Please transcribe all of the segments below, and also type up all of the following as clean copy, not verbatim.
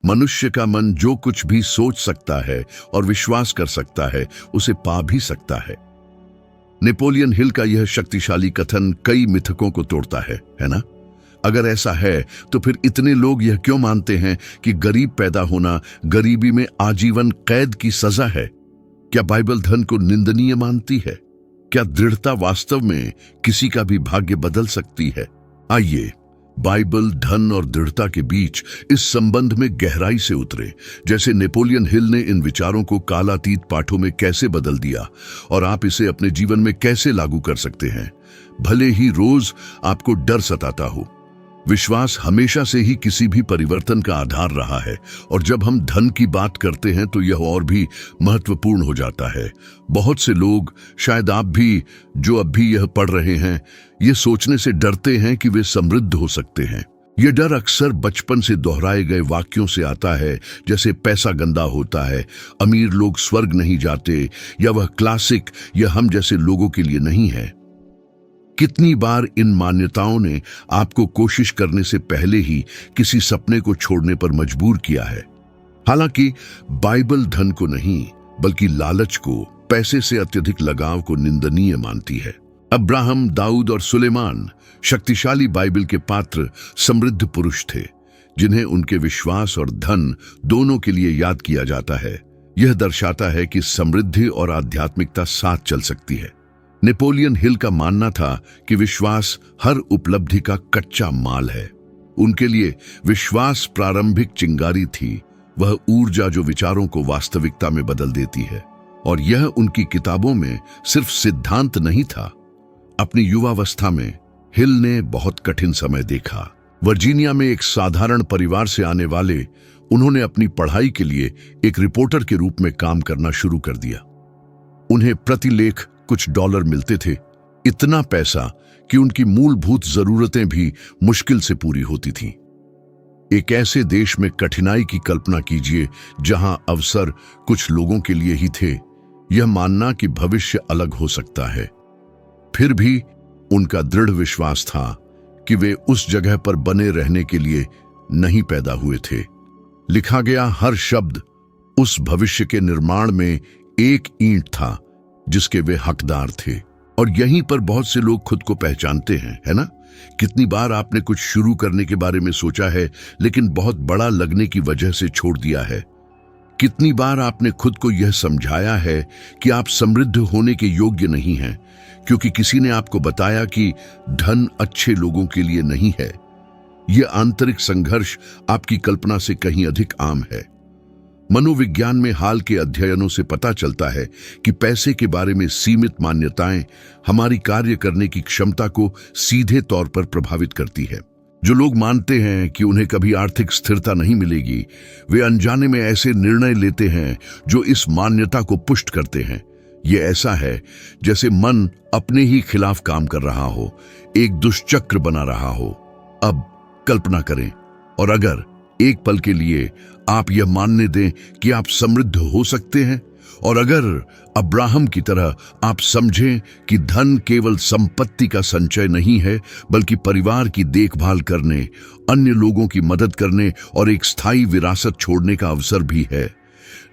मनुष्य का मन जो कुछ भी सोच सकता है और विश्वास कर सकता है उसे पा भी सकता है। नेपोलियन हिल का यह शक्तिशाली कथन कई मिथकों को तोड़ता है ना? अगर ऐसा है तो फिर इतने लोग यह क्यों मानते हैं कि गरीब पैदा होना गरीबी में आजीवन कैद की सजा है? क्या बाइबल धन को निंदनीय मानती है? क्या दृढ़ता वास्तव में किसी का भी भाग्य बदल सकती है? आइए बाइबल धन और दृढ़ता के बीच इस संबंध में गहराई से उतरे, जैसे नेपोलियन हिल ने इन विचारों को कालातीत पाठों में कैसे बदल दिया और आप इसे अपने जीवन में कैसे लागू कर सकते हैं। भले ही रोज आपको डर सताता हो, विश्वास हमेशा से ही किसी भी परिवर्तन का आधार रहा है, और जब हम धन की बात करते हैं तो यह और भी महत्वपूर्ण हो जाता है। बहुत से लोग, शायद आप भी, जो अब भी यह पढ़ रहे हैं, ये सोचने से डरते हैं कि वे समृद्ध हो सकते हैं। यह डर अक्सर बचपन से दोहराए गए वाक्यों से आता है, जैसे पैसा गंदा होता है, अमीर लोग स्वर्ग नहीं जाते, या वह क्लासिक यह हम जैसे लोगों के लिए नहीं है। कितनी बार इन मान्यताओं ने आपको कोशिश करने से पहले ही किसी सपने को छोड़ने पर मजबूर किया है। हालांकि बाइबल धन को नहीं बल्कि लालच को, पैसे से अत्यधिक लगाव को निंदनीय मानती है। अब्राहम, दाऊद और सुलेमान शक्तिशाली बाइबल के पात्र समृद्ध पुरुष थे, जिन्हें उनके विश्वास और धन दोनों के लिए याद किया जाता है। यह दर्शाता है कि समृद्धि और आध्यात्मिकता साथ चल सकती है। नेपोलियन हिल का मानना था कि विश्वास हर उपलब्धि का कच्चा माल है। उनके लिए विश्वास प्रारंभिक चिंगारी थी, वह ऊर्जा जो विचारों को वास्तविकता में बदल देती है। और यह उनकी किताबों में सिर्फ सिद्धांत नहीं था। अपनी युवावस्था में हिल ने बहुत कठिन समय देखा। वर्जीनिया में एक साधारण परिवार से आने वाले उन्होंने अपनी पढ़ाई के लिए एक रिपोर्टर के रूप में काम करना शुरू कर दिया। उन्हें प्रतिलेख कुछ डॉलर मिलते थे, इतना पैसा कि उनकी मूलभूत जरूरतें भी मुश्किल से पूरी होती थीं। एक ऐसे देश में कठिनाई की कल्पना कीजिए जहां अवसर कुछ लोगों के लिए ही थे। यह मानना कि भविष्य अलग हो सकता है। फिर भी उनका दृढ़ विश्वास था कि वे उस जगह पर बने रहने के लिए नहीं पैदा हुए थे। लिखा गया हर शब्द उस भविष्य के निर्माण में एक ईंट था जिसके वे हकदार थे। और यहीं पर बहुत से लोग खुद को पहचानते हैं, है ना? कितनी बार आपने कुछ शुरू करने के बारे में सोचा है लेकिन बहुत बड़ा लगने की वजह से छोड़ दिया है? कितनी बार आपने खुद को यह समझाया है कि आप समृद्ध होने के योग्य नहीं हैं क्योंकि किसी ने आपको बताया कि धन अच्छे लोगों के लिए नहीं है? यह आंतरिक संघर्ष आपकी कल्पना से कहीं अधिक आम है। मनोविज्ञान में हाल के अध्ययनों से पता चलता है कि पैसे के बारे में सीमित मान्यताएं हमारी कार्य करने की क्षमता को सीधे तौर पर प्रभावित करती है। जो लोग मानते हैं कि उन्हें कभी आर्थिक स्थिरता नहीं मिलेगी, वे अनजाने में ऐसे निर्णय लेते हैं जो इस मान्यता को पुष्ट करते हैं। ये ऐसा है जैसे मन अपने ही खिलाफ काम कर रहा हो, एक दुष्चक्र बना रहा हो। अब कल्पना करें, और अगर एक पल के लिए आप यह मानने दें कि आप समृद्ध हो सकते हैं, और अगर अब्राहम की तरह आप समझें कि धन केवल संपत्ति का संचय नहीं है बल्कि परिवार की देखभाल करने, अन्य लोगों की मदद करने और एक स्थायी विरासत छोड़ने का अवसर भी है।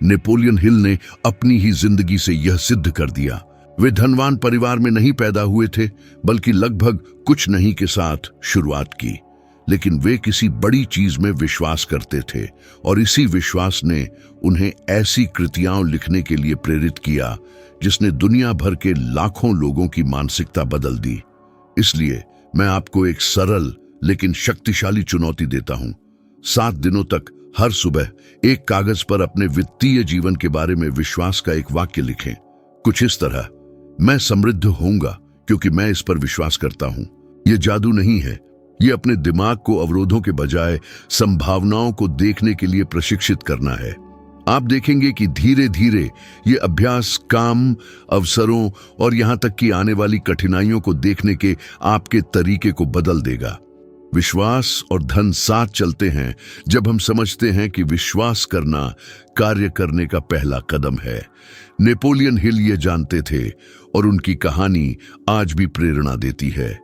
नेपोलियन हिल ने अपनी ही जिंदगी से यह सिद्ध कर दिया। वे धनवान परिवार में नहीं पैदा हुए थे बल्कि लगभग कुछ नहीं के साथ शुरुआत की, लेकिन वे किसी बड़ी चीज में विश्वास करते थे और इसी विश्वास ने उन्हें ऐसी कृतियां लिखने के लिए प्रेरित किया जिसने दुनिया भर के लाखों लोगों की मानसिकता बदल दी। इसलिए मैं आपको एक सरल लेकिन शक्तिशाली चुनौती देता हूं। 7 दिनों तक हर सुबह एक कागज पर अपने वित्तीय जीवन के बारे में विश्वास का एक वाक्य लिखें। कुछ इस तरह, मैं समृद्ध होऊंगा क्योंकि मैं इस पर विश्वास करता हूं। यह जादू नहीं है, ये अपने दिमाग को अवरोधों के बजाय संभावनाओं को देखने के लिए प्रशिक्षित करना है। आप देखेंगे कि धीरे धीरे ये अभ्यास काम, अवसरों और यहां तक कि आने वाली कठिनाइयों को देखने के आपके तरीके को बदल देगा। विश्वास और धन साथ चलते हैं जब हम समझते हैं कि विश्वास करना कार्य करने का पहला कदम है। नेपोलियन हिल ये जानते थे और उनकी कहानी आज भी प्रेरणा देती है।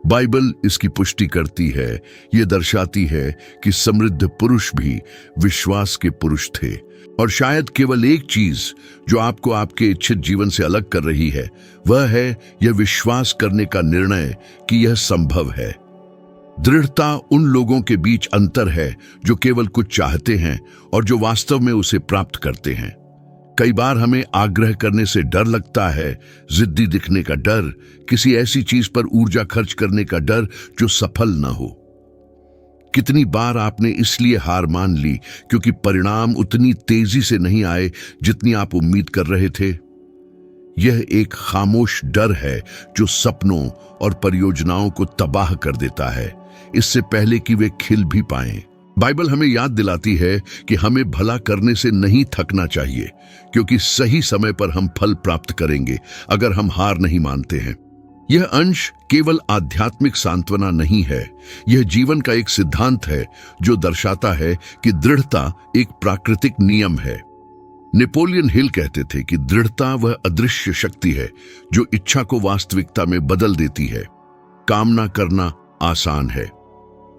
बाइबल इसकी पुष्टि करती है। ये दर्शाती है कि समृद्ध पुरुष भी विश्वास के पुरुष थे। और शायद केवल एक चीज जो आपको आपके इच्छित जीवन से अलग कर रही है, वह है यह विश्वास करने का निर्णय कि यह संभव है। दृढ़ता उन लोगों के बीच अंतर है जो केवल कुछ चाहते हैं और जो वास्तव में उसे प्राप्त करते हैं। कई बार हमें आग्रह करने से डर लगता है, जिद्दी दिखने का डर, किसी ऐसी चीज पर ऊर्जा खर्च करने का डर जो सफल न हो। कितनी बार आपने इसलिए हार मान ली क्योंकि परिणाम उतनी तेजी से नहीं आए जितनी आप उम्मीद कर रहे थे। यह एक खामोश डर है जो सपनों और परियोजनाओं को तबाह कर देता है, इससे पहले कि वे खिल भी पाएं। बाइबल हमें याद दिलाती है कि हमें भला करने से नहीं थकना चाहिए, क्योंकि सही समय पर हम फल प्राप्त करेंगे अगर हम हार नहीं मानते हैं। यह अंश केवल आध्यात्मिक सांत्वना नहीं है, यह जीवन का एक सिद्धांत है जो दर्शाता है कि दृढ़ता एक प्राकृतिक नियम है। नेपोलियन हिल कहते थे कि दृढ़ता वह अदृश्य शक्ति है जो इच्छा को वास्तविकता में बदल देती है। कामना करना आसान है,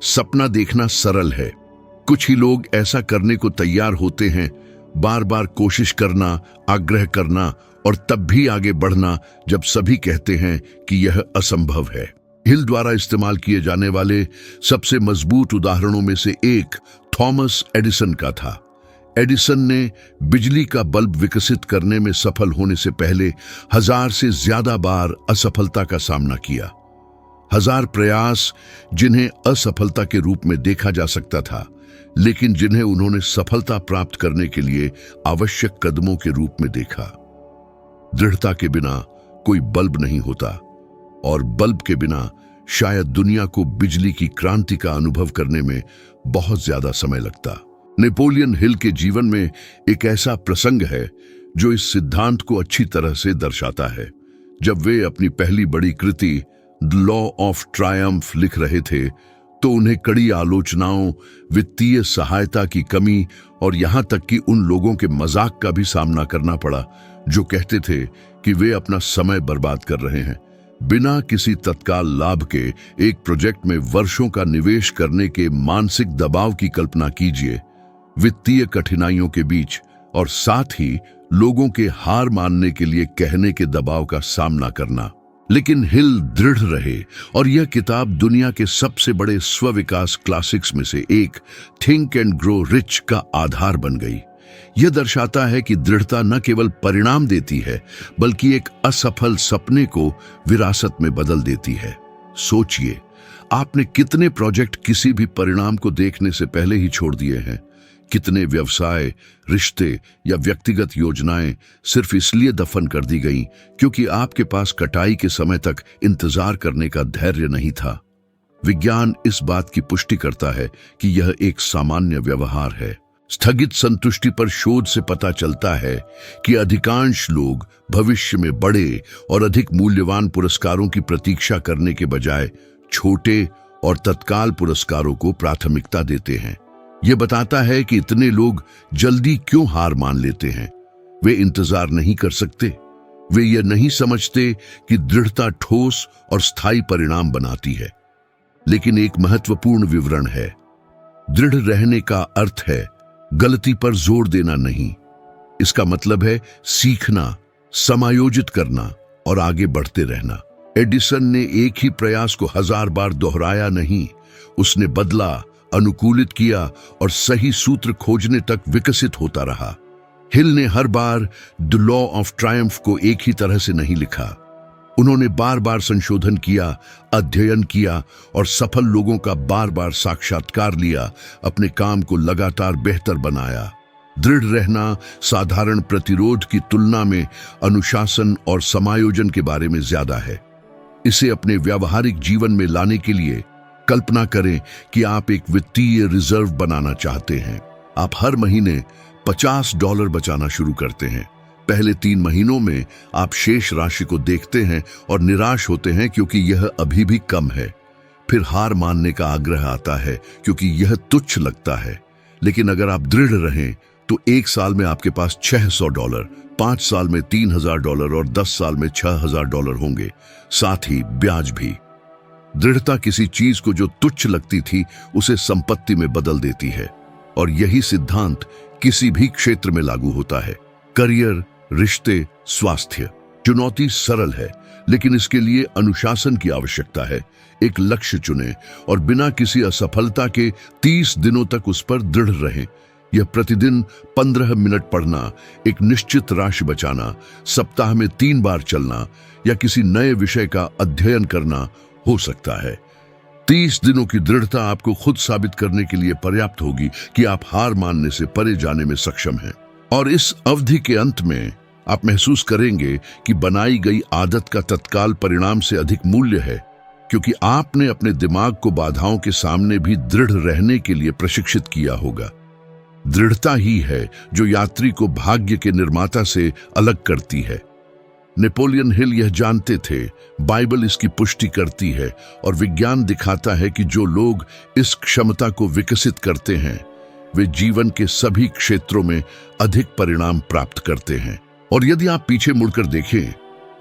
सपना देखना सरल है। कुछ ही लोग ऐसा करने को तैयार होते हैं, बार बार कोशिश करना, आग्रह करना और तब भी आगे बढ़ना जब सभी कहते हैं कि यह असंभव है। हिल द्वारा इस्तेमाल किए जाने वाले सबसे मजबूत उदाहरणों में से एक थॉमस एडिसन का था। एडिसन ने बिजली का बल्ब विकसित करने में सफल होने से पहले 1000 से ज्यादा बार असफलता का सामना किया। 1000 प्रयास जिन्हें असफलता के रूप में देखा जा सकता था, लेकिन जिन्हें उन्होंने सफलता प्राप्त करने के लिए आवश्यक कदमों के रूप में देखा। दृढ़ता के बिना कोई बल्ब नहीं होता, और बल्ब के बिना शायद दुनिया को बिजली की क्रांति का अनुभव करने में बहुत ज्यादा समय लगता। नेपोलियन हिल के जीवन में एक ऐसा प्रसंग है जो इस सिद्धांत को अच्छी तरह से दर्शाता है। जब वे अपनी पहली बड़ी कृति द लॉ ऑफ ट्रायम्फ लिख रहे थे, तो उन्हें कड़ी आलोचनाओं, वित्तीय सहायता की कमी और यहां तक कि उन लोगों के मजाक का भी सामना करना पड़ा जो कहते थे कि वे अपना समय बर्बाद कर रहे हैं। बिना किसी तत्काल लाभ के एक प्रोजेक्ट में वर्षों का निवेश करने के मानसिक दबाव की कल्पना कीजिए, वित्तीय कठिनाइयों के बीच, और साथ ही लोगों के हार मानने के लिए कहने के दबाव का सामना करना। लेकिन हिल दृढ़ रहे और यह किताब दुनिया के सबसे बड़े स्व-विकास क्लासिक्स में से एक थिंक एंड ग्रो रिच का आधार बन गई। यह दर्शाता है कि दृढ़ता न केवल परिणाम देती है, बल्कि एक असफल सपने को विरासत में बदल देती है। सोचिए, आपने कितने प्रोजेक्ट किसी भी परिणाम को देखने से पहले ही छोड़ दिए हैं? कितने व्यवसाय, रिश्ते या व्यक्तिगत योजनाएं सिर्फ इसलिए दफन कर दी गईं क्योंकि आपके पास कटाई के समय तक इंतजार करने का धैर्य नहीं था। विज्ञान इस बात की पुष्टि करता है कि यह एक सामान्य व्यवहार है। स्थगित संतुष्टि पर शोध से पता चलता है कि अधिकांश लोग भविष्य में बड़े और अधिक मूल्यवान पुरस्कारों की प्रतीक्षा करने के बजाय छोटे और तत्काल पुरस्कारों को प्राथमिकता देते हैं। यह बताता है कि इतने लोग जल्दी क्यों हार मान लेते हैं। वे इंतजार नहीं कर सकते। वे यह नहीं समझते कि दृढ़ता ठोस और स्थायी परिणाम बनाती है। लेकिन एक महत्वपूर्ण विवरण है, दृढ़ रहने का अर्थ है गलती पर जोर देना नहीं। इसका मतलब है सीखना, समायोजित करना और आगे बढ़ते रहना। एडिसन ने एक ही प्रयास को 1000 बार दोहराया नहीं, उसने बदला, अनुकूलित किया और सही सूत्र खोजने तक विकसित होता रहा। हिल ने हर बार द लॉ ऑफ ट्रायम्फ को एक ही तरह से नहीं लिखा। उन्होंने बार बार संशोधन किया, अध्ययन किया और सफल लोगों का बार बार साक्षात्कार लिया, अपने काम को लगातार बेहतर बनाया। दृढ़ रहना साधारण प्रतिरोध की तुलना में अनुशासन और समायोजन के बारे में ज्यादा है। इसे अपने व्यावहारिक जीवन में लाने के लिए कल्पना करें कि आप एक वित्तीय रिजर्व बनाना चाहते हैं। आप हर महीने $50 बचाना शुरू करते हैं। पहले 3 महीनों में आप शेष राशि को देखते हैं और निराश होते हैं क्योंकि यह अभी भी कम है। फिर हार मानने का आग्रह आता है क्योंकि यह तुच्छ लगता है। लेकिन अगर आप दृढ़ रहें तो 1 साल में आपके पास $600, 5 साल में $3000 और 10 साल में $6000 होंगे, साथ ही ब्याज भी। दृढ़ता किसी चीज को जो तुच्छ लगती थी उसे संपत्ति में बदल देती है। और यही सिद्धांत किसी भी क्षेत्र में लागू होता है। करियर, रिश्ते, स्वास्थ्य। चुनौती सरल है, लेकिन इसके लिए अनुशासन की आवश्यकता है। एक लक्ष्य चुनें और बिना किसी असफलता के 30 दिनों तक उस पर दृढ़ रहें। यह प्रतिदिन 15 मिनट पढ़ना, एक निश्चित राशि बचाना, सप्ताह में 3 बार चलना या किसी नए विषय का अध्ययन करना हो सकता है। 30 दिनों की दृढ़ता आपको खुद साबित करने के लिए पर्याप्त होगी कि आप हार मानने से परे जाने में सक्षम हैं। और इस अवधि के अंत में आप महसूस करेंगे कि बनाई गई आदत का तत्काल परिणाम से अधिक मूल्य है, क्योंकि आपने अपने दिमाग को बाधाओं के सामने भी दृढ़ रहने के लिए प्रशिक्षित किया होगा। दृढ़ता ही है जो यात्री को भाग्य के निर्माता से अलग करती है। नेपोलियन हिल यह जानते थे, बाइबल इसकी पुष्टि करती है और विज्ञान दिखाता है कि जो लोग इस क्षमता को विकसित करते हैं वे जीवन के सभी क्षेत्रों में अधिक परिणाम प्राप्त करते हैं। और यदि आप पीछे मुड़कर देखें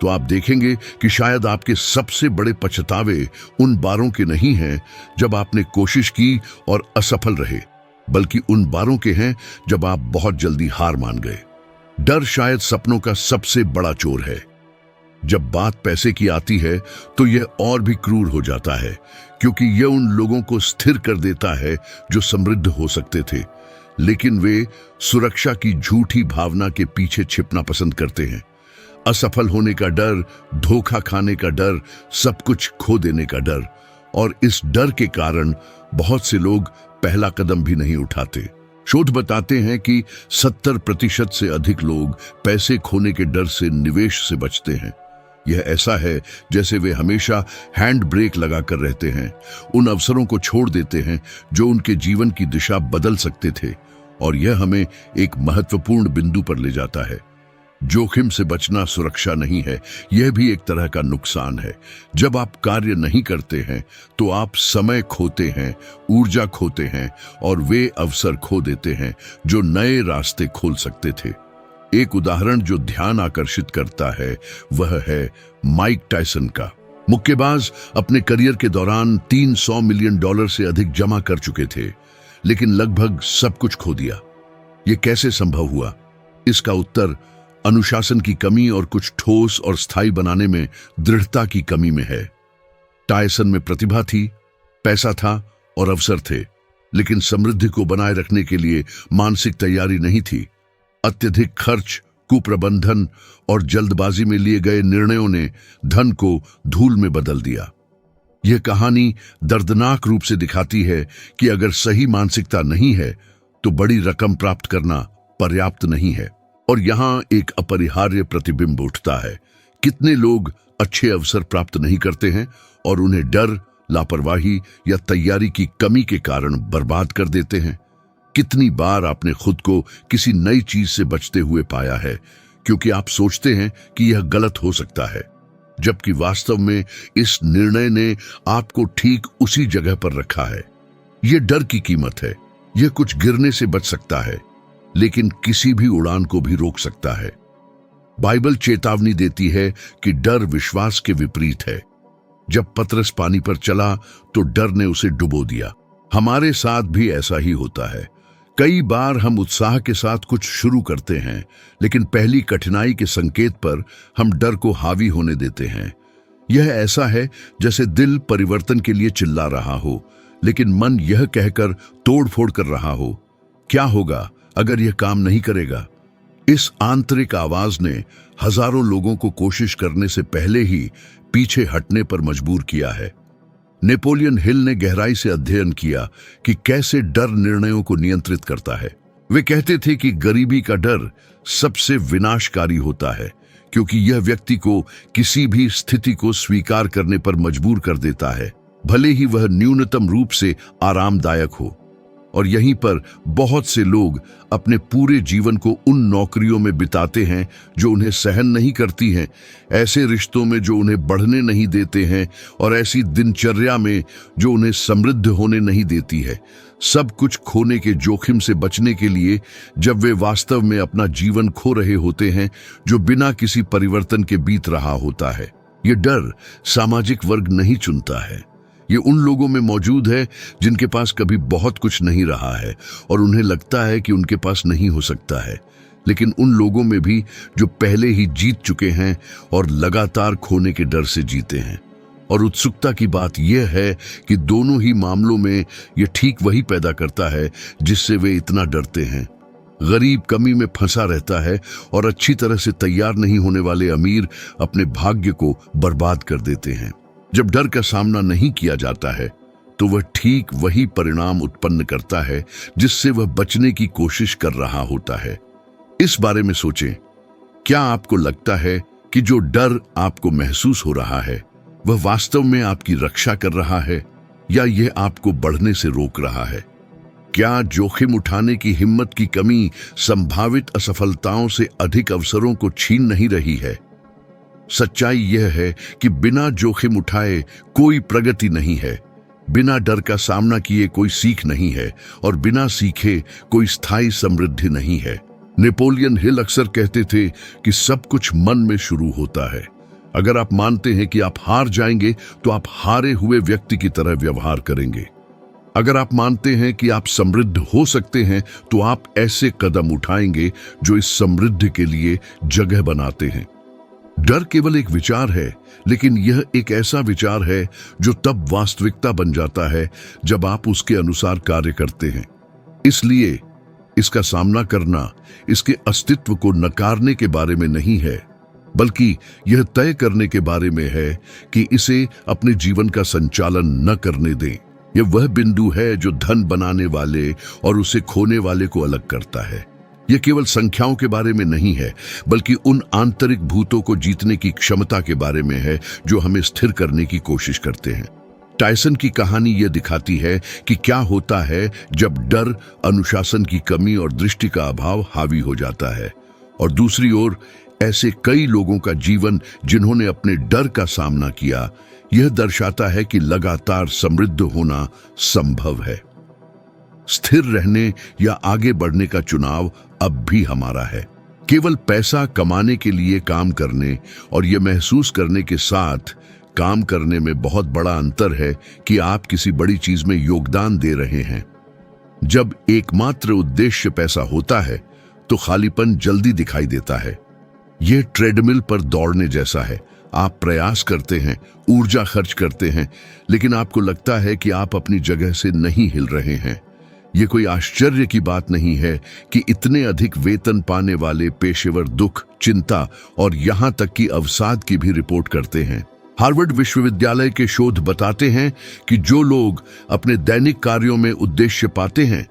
तो आप देखेंगे कि शायद आपके सबसे बड़े पछतावे उन बारों के नहीं हैं जब आपने कोशिश की और असफल रहे, बल्कि उन बारों के हैं जब आप बहुत जल्दी हार मान गए। डर शायद सपनों का सबसे बड़ा चोर है। जब बात पैसे की आती है तो यह और भी क्रूर हो जाता है, क्योंकि यह उन लोगों को स्थिर कर देता है जो समृद्ध हो सकते थे, लेकिन वे सुरक्षा की झूठी भावना के पीछे छिपना पसंद करते हैं। असफल होने का डर, धोखा खाने का डर, सब कुछ खो देने का डर। और इस डर के कारण बहुत से लोग पहला कदम भी नहीं उठाते। शोध बताते हैं कि 70% से अधिक लोग पैसे खोने के डर से निवेश से बचते हैं। यह ऐसा है जैसे वे हमेशा हैंड ब्रेक लगाकर रहते हैं, उन अवसरों को छोड़ देते हैं जो उनके जीवन की दिशा बदल सकते थे। और यह हमें एक महत्वपूर्ण बिंदु पर ले जाता है। जोखिम से बचना सुरक्षा नहीं है, यह भी एक तरह का नुकसान है। जब आप कार्य नहीं करते हैं तो आप समय खोते हैं, ऊर्जा खोते हैं और वे अवसर खो देते हैं जो नए रास्ते खोल सकते थे। एक उदाहरण जो ध्यान आकर्षित करता है वह है माइक टायसन का। मुक्केबाज अपने करियर के दौरान $300 मिलियन से अधिक जमा कर चुके थे, लेकिन लगभग सब कुछ खो दिया। यह कैसे संभव हुआ? इसका उत्तर अनुशासन की कमी और कुछ ठोस और स्थायी बनाने में दृढ़ता की कमी में है। टायसन में प्रतिभा थी, पैसा था और अवसर थे, लेकिन समृद्धि को बनाए रखने के लिए मानसिक तैयारी नहीं थी। अत्यधिक खर्च, कुप्रबंधन और जल्दबाजी में लिए गए निर्णयों ने धन को धूल में बदल दिया। यह कहानी दर्दनाक रूप से दिखाती है कि अगर सही मानसिकता नहीं है तो बड़ी रकम प्राप्त करना पर्याप्त नहीं है। और यहाँ एक अपरिहार्य प्रतिबिंब उठता है। कितने लोग अच्छे अवसर प्राप्त नहीं करते हैं और उन्हें डर, लापरवाही या तैयारी की कमी के कारण बर्बाद कर देते हैं। कितनी बार आपने खुद को किसी नई चीज से बचते हुए पाया है क्योंकि आप सोचते हैं कि यह गलत हो सकता है, जबकि वास्तव में इस निर्णय ने आपको ठीक उसी जगह पर रखा है। यह डर की कीमत है। यह कुछ गिरने से बच सकता है, लेकिन किसी भी उड़ान को भी रोक सकता है। बाइबल चेतावनी देती है कि डर विश्वास के विपरीत है। जब पतरस पानी पर चला तो डर ने उसे डुबो दिया। हमारे साथ भी ऐसा ही होता है। कई बार हम उत्साह के साथ कुछ शुरू करते हैं, लेकिन पहली कठिनाई के संकेत पर हम डर को हावी होने देते हैं। यह ऐसा है जैसे दिल परिवर्तन के लिए चिल्ला रहा हो, लेकिन मन यह कहकर तोड़फोड़ कर रहा हो, क्या होगा अगर यह काम नहीं करेगा? इस आंतरिक आवाज ने हजारों लोगों को कोशिश करने से पहले ही पीछे हटने पर मजबूर किया है। नेपोलियन हिल ने गहराई से अध्ययन किया कि कैसे डर निर्णयों को नियंत्रित करता है। वे कहते थे कि गरीबी का डर सबसे विनाशकारी होता है, क्योंकि यह व्यक्ति को किसी भी स्थिति को स्वीकार करने पर मजबूर कर देता है, भले ही वह न्यूनतम रूप से आरामदायक हो। और यहीं पर बहुत से लोग अपने पूरे जीवन को उन नौकरियों में बिताते हैं जो उन्हें सहन नहीं करती हैं, ऐसे रिश्तों में जो उन्हें बढ़ने नहीं देते हैं और ऐसी दिनचर्या में जो उन्हें समृद्ध होने नहीं देती है, सब कुछ खोने के जोखिम से बचने के लिए, जब वे वास्तव में अपना जीवन खो रहे होते हैं जो बिना किसी परिवर्तन के बीत रहा होता है। ये डर सामाजिक वर्ग नहीं चुनता है, ये उन लोगों में मौजूद है जिनके पास कभी बहुत कुछ नहीं रहा है और उन्हें लगता है कि उनके पास नहीं हो सकता है, लेकिन उन लोगों में भी जो पहले ही जीत चुके हैं और लगातार खोने के डर से जीते हैं। और उत्सुकता की बात यह है कि दोनों ही मामलों में यह ठीक वही पैदा करता है जिससे वे इतना डरते हैं। गरीब कमी में फंसा रहता है और अच्छी तरह से तैयार नहीं होने वाले अमीर अपने भाग्य को बर्बाद कर देते हैं। जब डर का सामना नहीं किया जाता है तो वह ठीक वही परिणाम उत्पन्न करता है जिससे वह बचने की कोशिश कर रहा होता है। इस बारे में सोचें, क्या आपको लगता है कि जो डर आपको महसूस हो रहा है वह वास्तव में आपकी रक्षा कर रहा है या यह आपको बढ़ने से रोक रहा है? क्या जोखिम उठाने की हिम्मत की कमी संभावित असफलताओं से अधिक अवसरों को छीन नहीं रही है? सच्चाई यह है कि बिना जोखिम उठाए कोई प्रगति नहीं है, बिना डर का सामना किए कोई सीख नहीं है और बिना सीखे कोई स्थायी समृद्धि नहीं है। नेपोलियन हिल अक्सर कहते थे कि सब कुछ मन में शुरू होता है। अगर आप मानते हैं कि आप हार जाएंगे तो आप हारे हुए व्यक्ति की तरह व्यवहार करेंगे। अगर आप मानते हैं कि आप समृद्ध हो सकते हैं तो आप ऐसे कदम उठाएंगे जो इस समृद्धि के लिए जगह बनाते हैं। डर केवल एक विचार है, लेकिन यह एक ऐसा विचार है जो तब वास्तविकता बन जाता है जब आप उसके अनुसार कार्य करते हैं। इसलिए इसका सामना करना इसके अस्तित्व को नकारने के बारे में नहीं है, बल्कि यह तय करने के बारे में है कि इसे अपने जीवन का संचालन न करने दें। यह वह बिंदु है जो धन बनाने वाले और उसे खोने वाले को अलग करता है। यह केवल संख्याओं के बारे में नहीं है, बल्कि उन आंतरिक भूतों को जीतने की क्षमता के बारे में है जो हमें स्थिर करने की कोशिश करते हैं। टायसन की कहानी यह दिखाती है कि क्या होता है जब डर, अनुशासन की कमी और दृष्टि का अभाव हावी हो जाता है। और दूसरी ओर ऐसे कई लोगों का जीवन जिन्होंने अपने डर का सामना किया, यह दर्शाता है कि लगातार समृद्ध होना संभव है। स्थिर रहने या आगे बढ़ने का चुनाव अब भी हमारा है। केवल पैसा कमाने के लिए काम करने और यह महसूस करने के साथ काम करने में बहुत बड़ा अंतर है कि आप किसी बड़ी चीज में योगदान दे रहे हैं। जब एकमात्र उद्देश्य पैसा होता है तो खालीपन जल्दी दिखाई देता है। यह ट्रेडमिल पर दौड़ने जैसा है। आप प्रयास करते हैं, ऊर्जा खर्च करते हैं, लेकिन आपको लगता है कि आप अपनी जगह से नहीं हिल रहे हैं। यह कोई आश्चर्य की बात नहीं है कि इतने अधिक वेतन पाने वाले पेशेवर दुख, चिंता और यहां तक कि अवसाद की भी रिपोर्ट करते हैं। हार्वर्ड विश्वविद्यालय के शोध बताते हैं कि जो लोग अपने दैनिक कार्यों में उद्देश्य पाते हैं,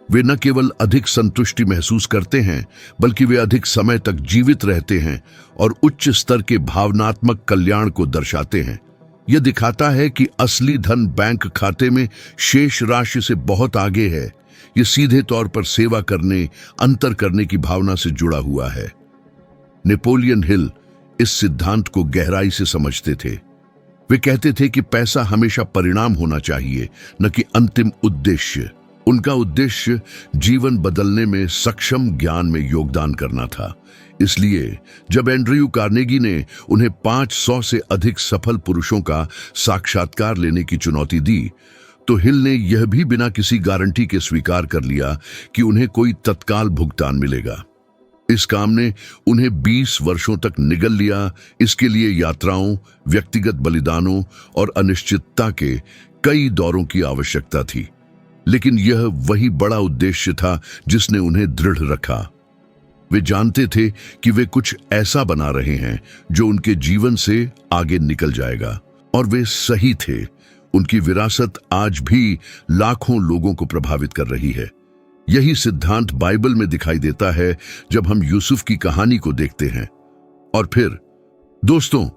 वे न केवल अधिक संतुष्टि महसूस करते हैं, बल्कि वे अधिक समय तक जीवित रहते हैं और उच्च स्तर के भावनात्मक कल्याण को दर्शाते हैं। यह दिखाता है कि असली धन बैंक खाते में शेष राशि से बहुत आगे है। यह सीधे तौर पर सेवा करने, अंतर करने की भावना से जुड़ा हुआ है। नेपोलियन हिल इस सिद्धांत को गहराई से समझते थे। वे कहते थे कि पैसा हमेशा परिणाम होना चाहिए, न कि अंतिम उद्देश्य। उनका उद्देश्य जीवन बदलने में सक्षम ज्ञान में योगदान करना था। इसलिए जब एंड्रयू कार्नेगी ने उन्हें 500 से अधिक सफल पुरुषों का साक्षात्कार लेने की चुनौती दी, तो हिल ने यह भी बिना किसी गारंटी के स्वीकार कर लिया कि उन्हें कोई तत्काल भुगतान मिलेगा। इस काम ने उन्हें 20 वर्षों तक निगल लिया। इसके लिए यात्राओं, व्यक्तिगत बलिदानों और अनिश्चितता के कई दौरों की आवश्यकता थी, लेकिन यह वही बड़ा उद्देश्य था जिसने उन्हें दृढ़ रखा। वे जानते थे कि वे कुछ ऐसा बना रहे हैं जो उनके जीवन से आगे निकल जाएगा, और वे सही थे। उनकी विरासत आज भी लाखों लोगों को प्रभावित कर रही है। यही सिद्धांत बाइबल में दिखाई देता है जब हम यूसुफ की कहानी को देखते हैं। और फिर दोस्तों,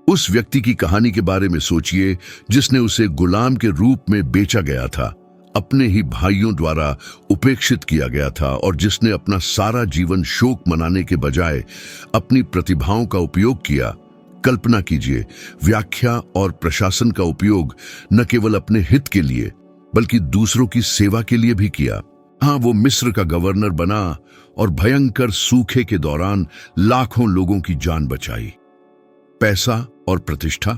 उस व्यक्ति की कहानी के बारे में सोचिए जिसने उसे गुलाम के रूप में बेचा गया था, अपने ही भाइयों द्वारा उपेक्षित किया गया था, और जिसने अपना सारा जीवन शोक मनाने के बजाय अपनी प्रतिभाओं का उपयोग किया। कल्पना कीजिए, व्याख्या और प्रशासन का उपयोग न केवल अपने हित के लिए बल्कि दूसरों की सेवा के लिए भी किया। हाँ, वो मिस्र का गवर्नर बना और भयंकर सूखे के दौरान लाखों लोगों की जान बचाई। पैसा और प्रतिष्ठा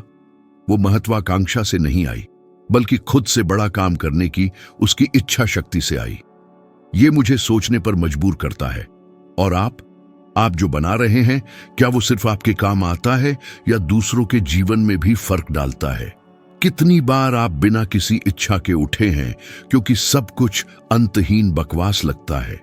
वो महत्वाकांक्षा से नहीं आई, बल्कि खुद से बड़ा काम करने की उसकी इच्छा शक्ति से आई। ये मुझे सोचने पर मजबूर करता है। और आप जो बना रहे हैं, क्या वो सिर्फ आपके काम आता है या दूसरों के जीवन में भी फर्क डालता है? कितनी बार आप बिना किसी इच्छा के उठे हैं क्योंकि सब कुछ अंतहीन बकवास लगता है?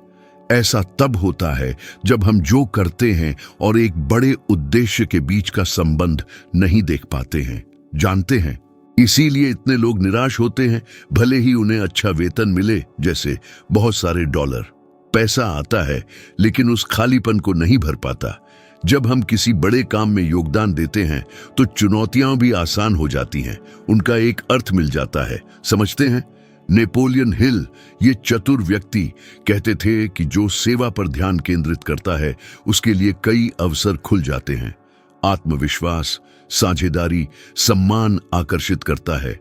ऐसा तब होता है जब हम जो करते हैं और एक बड़े उद्देश्य के बीच का संबंध नहीं देख पाते हैं। जानते हैं, इसीलिए इतने लोग निराश होते हैं, भले ही उन्हें अच्छा वेतन मिले, जैसे बहुत सारे डॉलर। पैसा आता है लेकिन उस खालीपन को नहीं भर पाता। जब हम किसी बड़े काम में योगदान देते हैं तो चुनौतियां भी आसान हो जाती हैं, उनका एक अर्थ मिल जाता है। समझते हैं, नेपोलियन हिल, ये चतुर व्यक्ति, कहते थे कि जो सेवा पर ध्यान केंद्रित करता है उसके लिए कई अवसर खुल जाते हैं। आत्मविश्वास, साझेदारी, सम्मान आकर्षित करता है।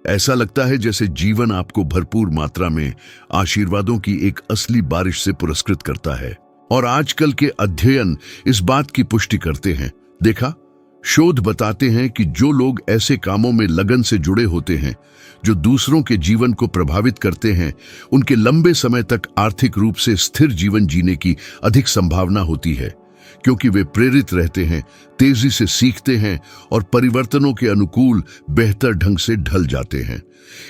ऐसा लगता है जैसे जीवन आपको भरपूर मात्रा में आशीर्वादों की एक असली बारिश से पुरस्कृत करता है। और आजकल के अध्ययन इस बात की पुष्टि करते हैं। देखा, शोध बताते हैं कि जो लोग ऐसे कामों में लगन से जुड़े होते हैं जो दूसरों के जीवन को प्रभावित करते हैं, उनके लंबे समय तक आर्थिक रूप से स्थिर जीवन जीने की अधिक संभावना होती है, क्योंकि वे प्रेरित रहते हैं, तेजी से सीखते हैं और परिवर्तनों के अनुकूल बेहतर ढंग से ढल जाते हैं।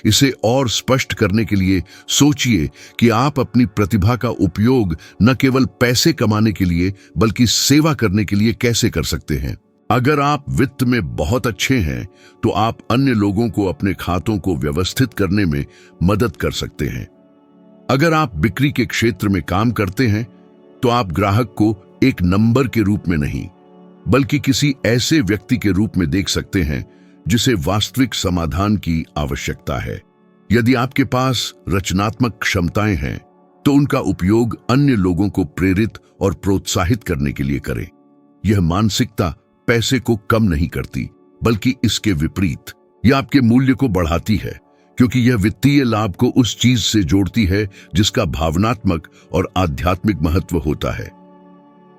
इसे और स्पष्ट करने के लिए सोचिए कि आप अपनी प्रतिभा का उपयोग न केवल पैसे कमाने के लिए बल्कि सेवा करने के लिए कैसे कर सकते हैं। अगर आप वित्त में बहुत अच्छे हैं तो आप अन्य लोगों को अपने खातों को व्यवस्थित करने में मदद कर सकते हैं। अगर आप बिक्री के क्षेत्र में काम करते हैं तो आप ग्राहक को एक नंबर के रूप में नहीं बल्कि किसी ऐसे व्यक्ति के रूप में देख सकते हैं जिसे वास्तविक समाधान की आवश्यकता है। यदि आपके पास रचनात्मक क्षमताएं हैं तो उनका उपयोग अन्य लोगों को प्रेरित और प्रोत्साहित करने के लिए करें। यह मानसिकता पैसे को कम नहीं करती, बल्कि इसके विपरीत यह आपके मूल्य को बढ़ाती है, क्योंकि यह वित्तीय लाभ को उस चीज से जोड़ती है जिसका भावनात्मक और आध्यात्मिक महत्व होता है।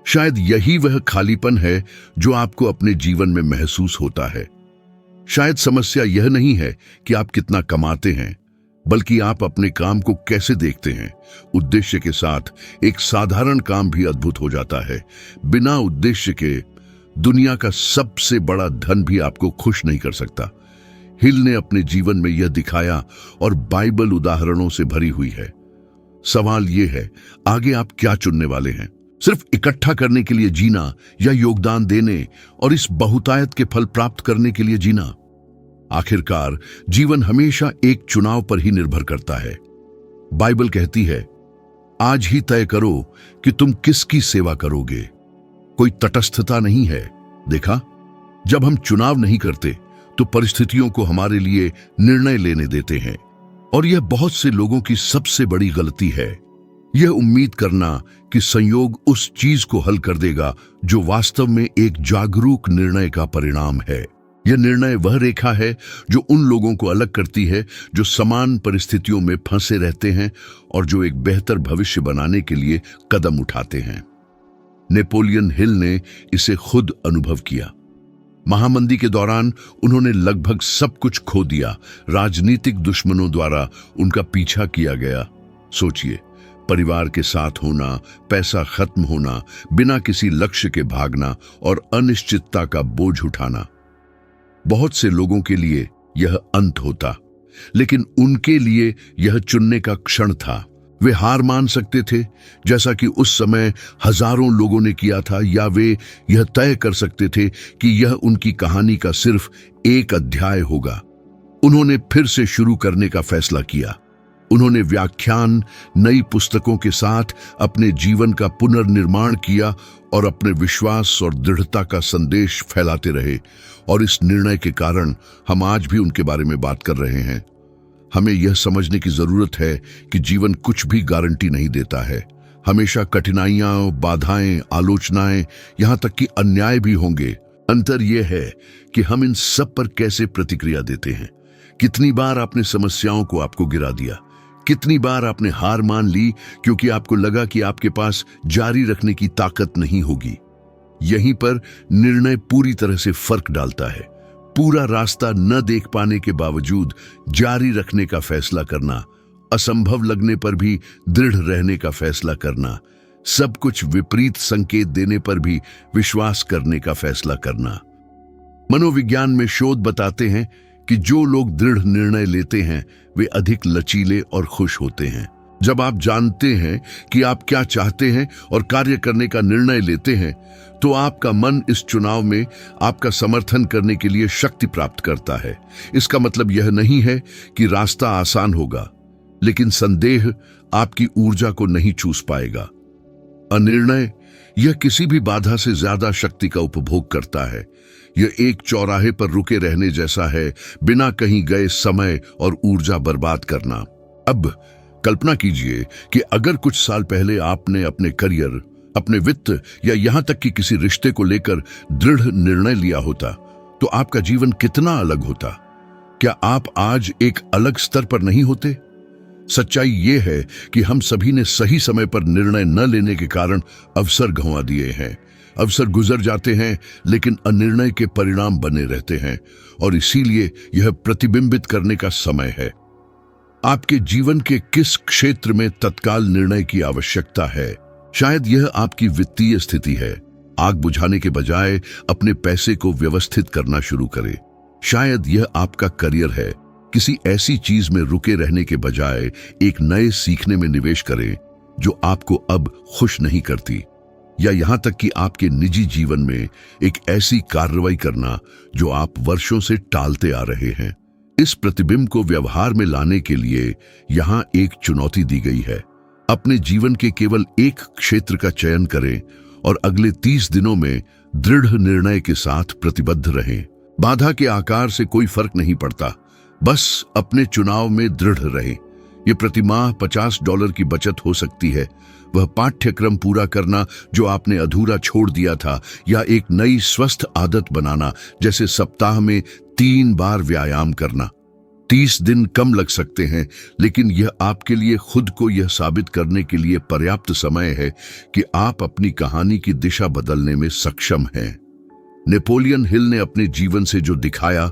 शायद यही वह खालीपन है जो आपको अपने जीवन में महसूस होता है। शायद समस्या यह नहीं है कि आप कितना कमाते हैं, बल्कि आप अपने काम को कैसे देखते हैं। उद्देश्य के साथ एक साधारण काम भी अद्भुत हो जाता है। बिना उद्देश्य के दुनिया का सबसे बड़ा धन भी आपको खुश नहीं कर सकता। हिल ने अपने जीवन में यह दिखाया और बाइबल उदाहरणों से भरी हुई है। सवाल यह है, आगे आप क्या चुनने वाले हैं? सिर्फ इकट्ठा करने के लिए जीना या योगदान देने और इस बहुतायत के फल प्राप्त करने के लिए जीना? आखिरकार जीवन हमेशा एक चुनाव पर ही निर्भर करता है। बाइबल कहती है, आज ही तय करो कि तुम किसकी सेवा करोगे। कोई तटस्थता नहीं है। देखा, जब हम चुनाव नहीं करते तो परिस्थितियों को हमारे लिए निर्णय लेने देते हैं, और यह बहुत से लोगों की सबसे बड़ी गलती है। यह उम्मीद करना कि संयोग उस चीज को हल कर देगा जो वास्तव में एक जागरूक निर्णय का परिणाम है। यह निर्णय वह रेखा है जो उन लोगों को अलग करती है जो समान परिस्थितियों में फंसे रहते हैं और जो एक बेहतर भविष्य बनाने के लिए कदम उठाते हैं। नेपोलियन हिल ने इसे खुद अनुभव किया। महामंदी के दौरान उन्होंने लगभग सब कुछ खो दिया। राजनीतिक दुश्मनों द्वारा उनका पीछा किया गया। सोचिए, परिवार के साथ होना, पैसा खत्म होना, बिना किसी लक्ष्य के भागना और अनिश्चितता का बोझ उठाना। बहुत से लोगों के लिए यह अंत होता, लेकिन उनके लिए यह चुनने का क्षण था। वे हार मान सकते थे, जैसा कि उस समय हजारों लोगों ने किया था, या वे यह तय कर सकते थे कि यह उनकी कहानी का सिर्फ एक अध्याय होगा। उन्होंने फिर से शुरू करने का फैसला किया। उन्होंने व्याख्यान, नई पुस्तकों के साथ अपने जीवन का पुनर्निर्माण किया और अपने विश्वास और दृढ़ता का संदेश फैलाते रहे। और इस निर्णय के कारण हम आज भी उनके बारे में बात कर रहे हैं। हमें यह समझने की जरूरत है कि जीवन कुछ भी गारंटी नहीं देता है। हमेशा कठिनाइयां, बाधाएं, आलोचनाएं, यहां तक कि अन्याय भी होंगे। अंतर यह है कि हम इन सब पर कैसे प्रतिक्रिया देते हैं। कितनी बार आपने समस्याओं को आपको गिरा दिया? कितनी बार आपने हार मान ली क्योंकि आपको लगा कि आपके पास जारी रखने की ताकत नहीं होगी? यहीं पर निर्णय पूरी तरह से फर्क डालता है। पूरा रास्ता न देख पाने के बावजूद जारी रखने का फैसला करना, असंभव लगने पर भी दृढ़ रहने का फैसला करना, सब कुछ विपरीत संकेत देने पर भी विश्वास करने का फैसला करना। मनोविज्ञान में शोध बताते हैं कि जो लोग दृढ़ निर्णय लेते हैं वे अधिक लचीले और खुश होते हैं। जब आप जानते हैं कि आप क्या चाहते हैं और कार्य करने का निर्णय लेते हैं, तो आपका मन इस चुनाव में आपका समर्थन करने के लिए शक्ति प्राप्त करता है। इसका मतलब यह नहीं है कि रास्ता आसान होगा, लेकिन संदेह आपकी ऊर्जा को नहीं चूस पाएगा। अनिर्णय यह किसी भी बाधा से ज्यादा शक्ति का उपभोग करता है। यह एक चौराहे पर रुके रहने जैसा है, बिना कहीं गए समय और ऊर्जा बर्बाद करना। अब कल्पना कीजिए कि अगर कुछ साल पहले आपने अपने करियर, अपने वित्त या यहां तक कि किसी रिश्ते को लेकर दृढ़ निर्णय लिया होता, तो आपका जीवन कितना अलग होता। क्या आप आज एक अलग स्तर पर नहीं होते? सच्चाई यह है कि हम सभी ने सही समय पर निर्णय न लेने के कारण अवसर गंवा दिए हैं। अवसर गुजर जाते हैं, लेकिन अनिर्णय के परिणाम बने रहते हैं, और इसीलिए यह प्रतिबिंबित करने का समय है। आपके जीवन के किस क्षेत्र में तत्काल निर्णय की आवश्यकता है? शायद यह आपकी वित्तीय स्थिति है। आग बुझाने के बजाय अपने पैसे को व्यवस्थित करना शुरू करें। शायद यह आपका करियर है। किसी ऐसी चीज में रुके रहने के बजाय एक नए सीखने में निवेश करें जो आपको अब खुश नहीं करती। या यहां तक कि आपके निजी जीवन में एक ऐसी कार्रवाई करना जो आप वर्षों से टालते आ रहे हैं। इस प्रतिबिंब को व्यवहार में लाने के लिए यहां एक चुनौती दी गई है। अपने जीवन के केवल एक क्षेत्र का चयन करें और अगले 30 दिनों में दृढ़ निर्णय के साथ प्रतिबद्ध रहें। बाधा के आकार से कोई फर्क नहीं पड़ता, बस अपने चुनाव में दृढ़ रहें। ये प्रतिमाह $50 की बचत हो सकती है, वह पाठ्यक्रम पूरा करना जो आपने अधूरा छोड़ दिया था, या एक नई स्वस्थ आदत बनाना, जैसे सप्ताह में 3 बार व्यायाम करना। 30 दिन कम लग सकते हैं, लेकिन यह आपके लिए खुद को यह साबित करने के लिए पर्याप्त समय है कि आप अपनी कहानी की दिशा बदलने में सक्षम हैं। नेपोलियन हिल ने अपने जीवन से जो दिखाया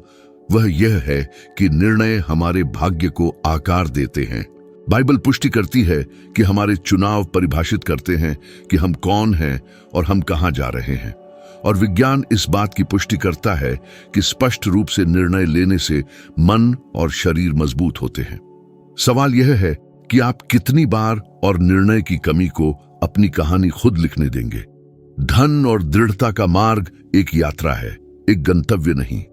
वह यह है कि निर्णय हमारे भाग्य को आकार देते हैं। बाइबल पुष्टि करती है कि हमारे चुनाव परिभाषित करते हैं कि हम कौन हैं और हम कहां जा रहे हैं। और विज्ञान इस बात की पुष्टि करता है कि स्पष्ट रूप से निर्णय लेने से मन और शरीर मजबूत होते हैं। सवाल यह है कि आप कितनी बार और निर्णय की कमी को अपनी कहानी खुद लिखने देंगे। धन और दृढ़ता का मार्ग एक यात्रा है, एक गंतव्य नहीं।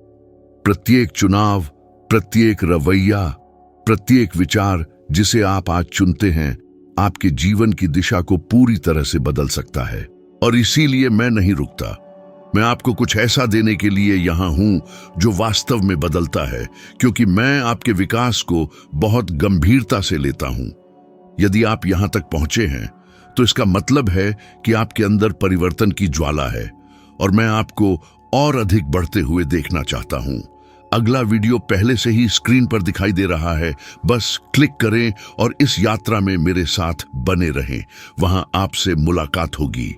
प्रत्येक चुनाव, प्रत्येक रवैया, प्रत्येक विचार जिसे आप आज चुनते हैं, आपके जीवन की दिशा को पूरी तरह से बदल सकता है। और इसीलिए मैं नहीं रुकता। मैं आपको कुछ ऐसा देने के लिए यहां हूं जो वास्तव में बदलता है, क्योंकि मैं आपके विकास को बहुत गंभीरता से लेता हूं। यदि आप यहां तक पहुंचे हैं, तो इसका मतलब है कि आपके अंदर परिवर्तन की ज्वाला है, और मैं आपको और अधिक बढ़ते हुए देखना चाहता हूं। अगला वीडियो पहले से ही स्क्रीन पर दिखाई दे रहा है, बस क्लिक करें और इस यात्रा में मेरे साथ बने रहें। वहां आपसे मुलाकात होगी।